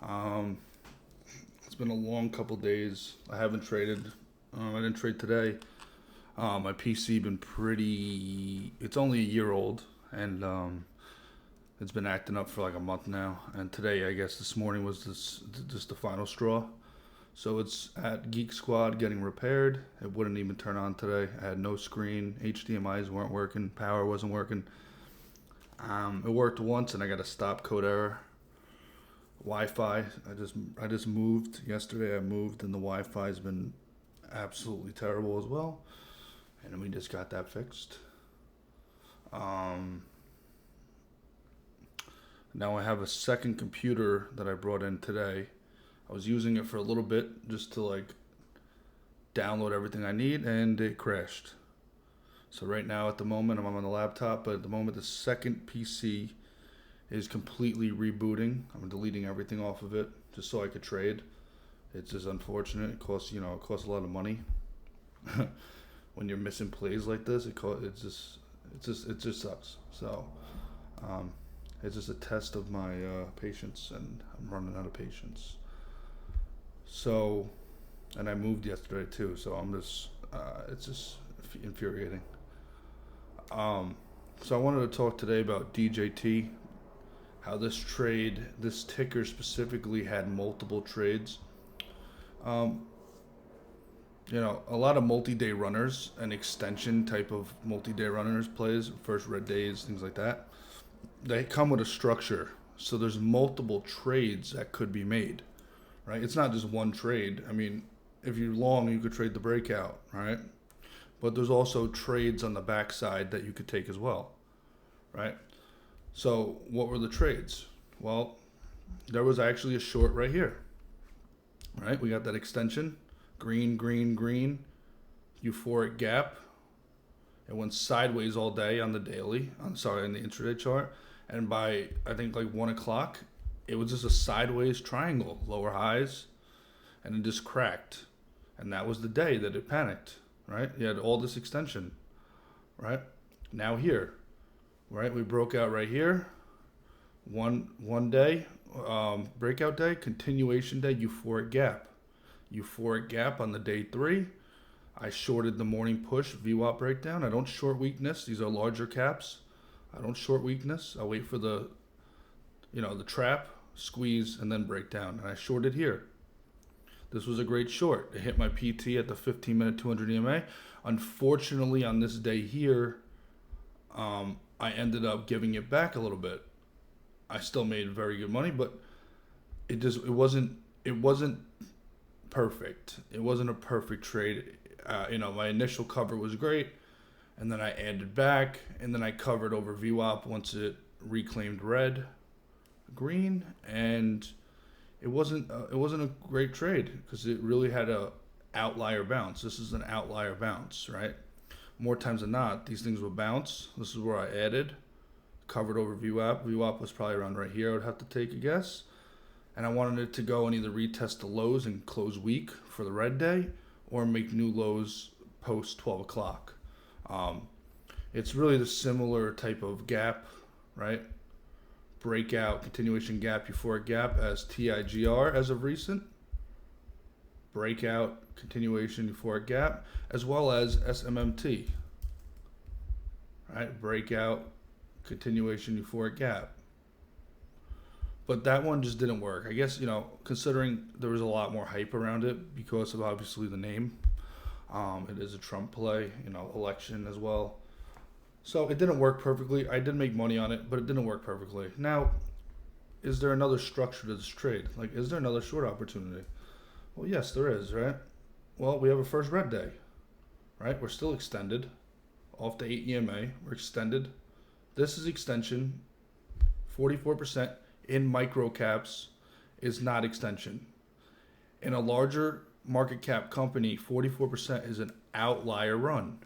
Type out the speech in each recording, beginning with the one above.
Um, it's been a long couple days. I haven't traded. I didn't trade today. My PC been pretty. It's only a year old, and it's been acting up for like a month now. And today, I guess this morning was just the final straw. So it's at Geek Squad getting repaired. It wouldn't even turn on today. I had no screen. HDMI's weren't working. Power wasn't working. It worked once, and I got a stop code error. Wi-Fi. I just moved yesterday. I moved, and the Wi-Fi's been absolutely terrible as well. And we just got that fixed. Um, Now I have a second computer that I brought in today. I was using it for a little bit just to like download everything I need, and it crashed. So right now, at the moment, I'm on the laptop, but at the moment, the second PC is completely rebooting. I'm deleting everything off of it just so I could trade. It's just unfortunate. It costs a lot of money. When you're missing plays like this, it just sucks. So, um, it's just a test of my patience, and I'm running out of patience. So, and I moved yesterday too, so it's just infuriating. Um, so I wanted to talk today about DJT, how this ticker specifically had multiple trades. Um, a lot of multi-day runners and extension type of multi-day runners plays, first red days, things like that. They come with a structure, so there's multiple trades that could be made, right? It's not just one trade. I mean, if you're long, you could trade the breakout, right? But there's also trades on the backside that you could take as well, right? So what were the trades? Well, there was actually a short right here, right? We got that extension, green, green, green, euphoric gap. It went sideways all day on the daily. I'm sorry, on the intraday chart, and by I think like 1 o'clock, it was just a sideways triangle, lower highs, and it just cracked, and that was the day that it panicked. Right? You had all this extension, right? Now here, right? We broke out right here. One day, breakout day, continuation day, euphoric gap on the day three. I shorted the morning push VWAP breakdown. I don't short weakness. These are larger caps. I don't short weakness. I wait for the trap, squeeze, and then break down. And I shorted here. This was a great short. It hit my PT at the 15-minute 200 EMA. Unfortunately, on this day here, I ended up giving it back a little bit. I still made very good money, but it wasn't perfect. It wasn't a perfect trade. My initial cover was great, and then I added back, and then I covered over VWAP once it reclaimed green, and it wasn't a great trade because it really had a outlier bounce. This is an outlier bounce, right? More times than not, these things will bounce. This is where I added, covered over VWAP. VWAP was probably around right here. I would have to take a guess, and I wanted it to go and either retest the lows and close weak for the red day, or make new lows post 12 o'clock. Um, it's really the similar type of gap, right? Breakout, continuation gap, euphoric gap as TIGR as of recent. Breakout, continuation, euphoric gap, as well as SMMT. Right? Breakout, continuation, euphoric gap. But that one just didn't work. I guess, considering there was a lot more hype around it because of obviously the name. It is a Trump play, election as well. So it didn't work perfectly. I did make money on it, but it didn't work perfectly. Now, is there another structure to this trade? Like, is there another short opportunity? Well, yes, there is, right? Well, we have a first red day, right? We're still extended off the 8 EMA. We're extended. This is extension. 44% in micro caps is not extension. In a larger market cap company, 44% is an outlier run,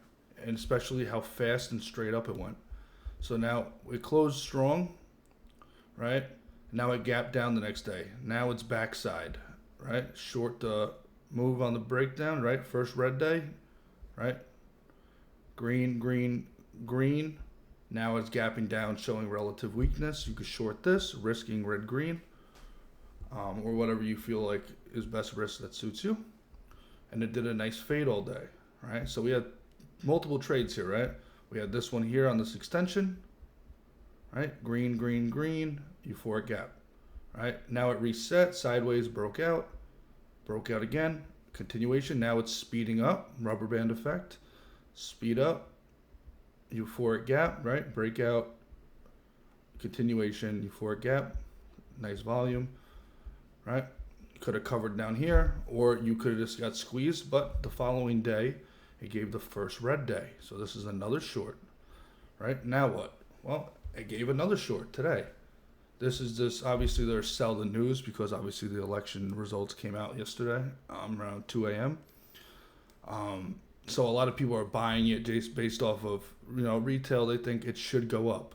and especially how fast and straight up it went. So now it closed strong, right? Now it gapped down the next day. Now it's backside, right? Short the move on the breakdown, right? First red day, right? Green, green, green. Now it's gapping down, showing relative weakness. You could short this, risking red, green. or whatever you feel like is best risk that suits you. And it did a nice fade all day, right? So we had multiple trades here, right? We had this one here on this extension, right? Green, green, green, euphoric gap, right? Now it reset, sideways, broke out again, continuation. Now it's speeding up, rubber band effect, speed up, euphoric gap, right? Breakout, continuation, euphoric gap, nice volume, right? You could have covered down here, or you could have just got squeezed, but the following day, it gave the first red day. So this is another short, right? Now what? Well, it gave another short today. This is just, obviously they're sell the news because obviously the election results came out yesterday around 2 a.m. So a lot of people are buying it just based off of, retail. They think it should go up,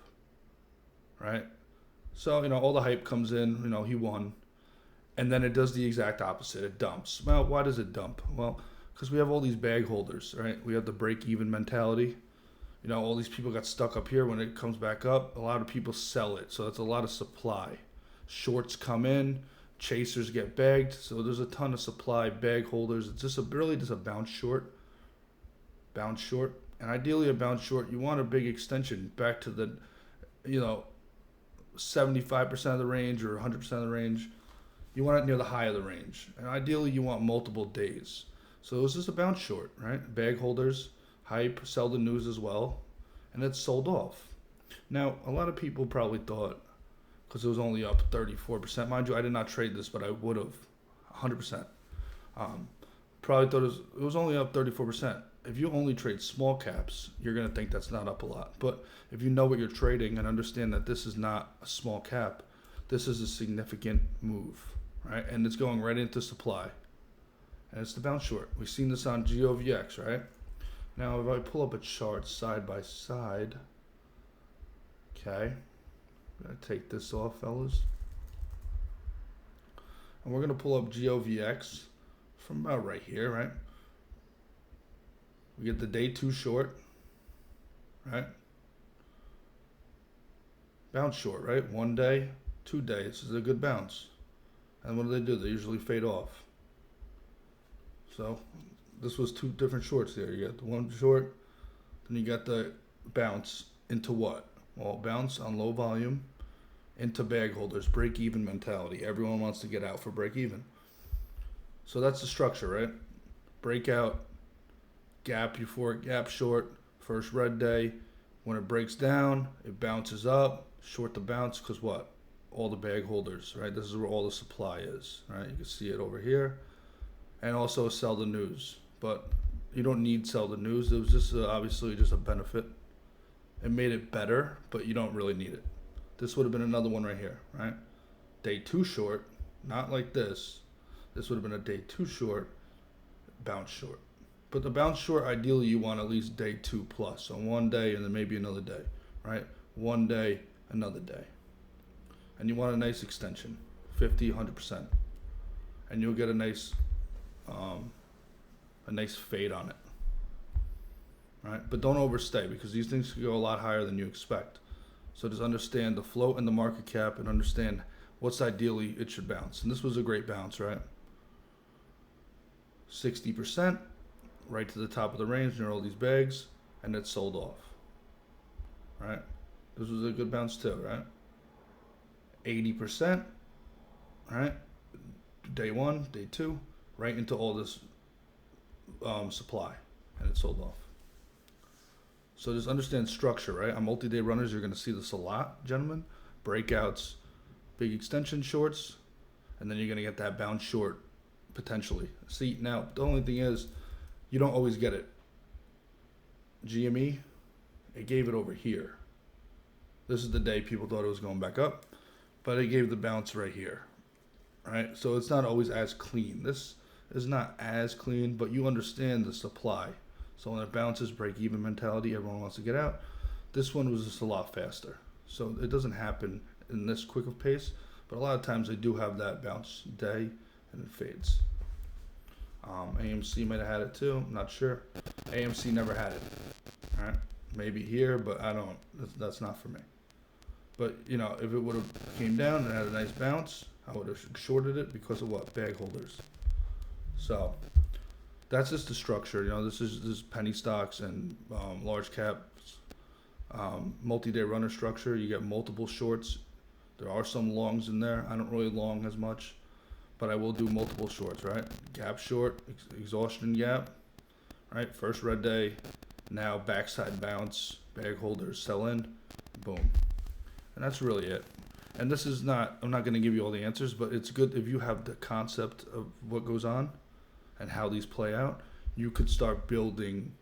right? So, all the hype comes in, he won. And then it does the exact opposite. It dumps. Well, why does it dump? Well, because we have all these bag holders, right? We have the break-even mentality. All these people got stuck up here. When it comes back up, a lot of people sell it. So that's a lot of supply. Shorts come in. Chasers get bagged. So there's a ton of supply. Bag holders. It's just really just a bounce short. Bounce short. And ideally a bounce short, you want a big extension back to the, 75% of the range or 100% of the range. You want it near the high of the range. And ideally you want multiple days. So this is a bounce short, right? Bag holders, hype, sell the news as well. And it's sold off. Now, a lot of people probably thought, because it was only up 34%. Mind you, I did not trade this, but I would have 100%. Probably thought it was only up 34%. If you only trade small caps, you're going to think that's not up a lot. But if you know what you're trading and understand that this is not a small cap, this is a significant move, right? And it's going right into supply. And it's the bounce short. We've seen this on GOVX, right? Now, if I pull up a chart side by side, okay, I'm going to take this off, fellas. And we're going to pull up GOVX from about right here, right? We get the day 2 short, right? Bounce short, right? 1 day, 2 days. This is a good bounce. And what do? They usually fade off. So this was 2 different shorts there. You got the one short, then you got the bounce into what? Well, bounce on low volume into bag holders, break even mentality. Everyone wants to get out for break even. So that's the structure, right? Breakout, gap, euphoric gap short, first red day. When it breaks down, it bounces up, short the bounce, because what? All the bag holders, right? This is where all the supply is, right? You can see it over here. And also sell the news. But you don't need sell the news. It was just obviously just a benefit. It made it better, but you don't really need it. This would have been another one right here, right? Day 2 short, not like this. This would have been a day 2 short, bounce short. But the bounce short, ideally you want at least day 2 plus. So 1 day and then maybe another day, right? 1 day, another day. And you want a nice extension, 50, 100%. And you'll get a nice fade on it, right? But don't overstay, because these things can go a lot higher than you expect. So just understand the float and the market cap and understand what's ideally it should bounce. And this was a great bounce, right? 60%, right to the top of the range near all these bags, and it sold off, right? This was a good bounce too, right? 80%, right? Day 1, day 2, right into all this supply, and it sold off. So just understand structure, right? On multi-day runners, you're going to see this a lot, gentlemen. Breakouts, big extension shorts, and then you're going to get that bounce short potentially. See, now, the only thing is, you don't always get it. GME, it gave it over here. This is the day people thought it was going back up, but it gave the bounce right here, right? So it's not always as clean. This is not as clean, but you understand the supply. So when it bounces, break-even mentality, everyone wants to get out. This one was just a lot faster. So it doesn't happen in this quick of pace, but a lot of times they do have that bounce day, and it fades. AMC might have had it too, I'm not sure. AMC never had it, all right? Maybe here, but I don't, that's not for me. But, if it would have came down and had a nice bounce, I would have shorted it because of what? Bag holders. So that's just the structure. You know, this is penny stocks and large caps, multi-day runner structure. You get multiple shorts. There are some longs in there. I don't really long as much, but I will do multiple shorts, right? Gap short, exhaustion gap, right? First red day, now backside bounce, bag holders, sell in, boom. And that's really it. And this is not, I'm not going to give you all the answers, but it's good if you have the concept of what goes on and how these play out, you could start building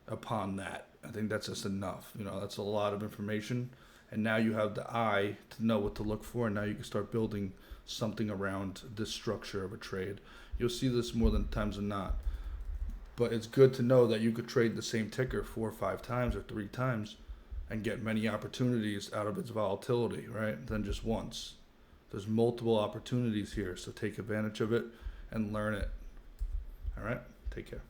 upon that. I think that's just enough. You know, that's a lot of information. And now you have the eye to know what to look for, and now you can start building something around this structure of a trade. You'll see this more than times than not. But it's good to know that you could trade the same ticker 4 or 5 times or 3 times and get many opportunities out of its volatility, right? Than just once. There's multiple opportunities here, so take advantage of it and learn it. All right, take care.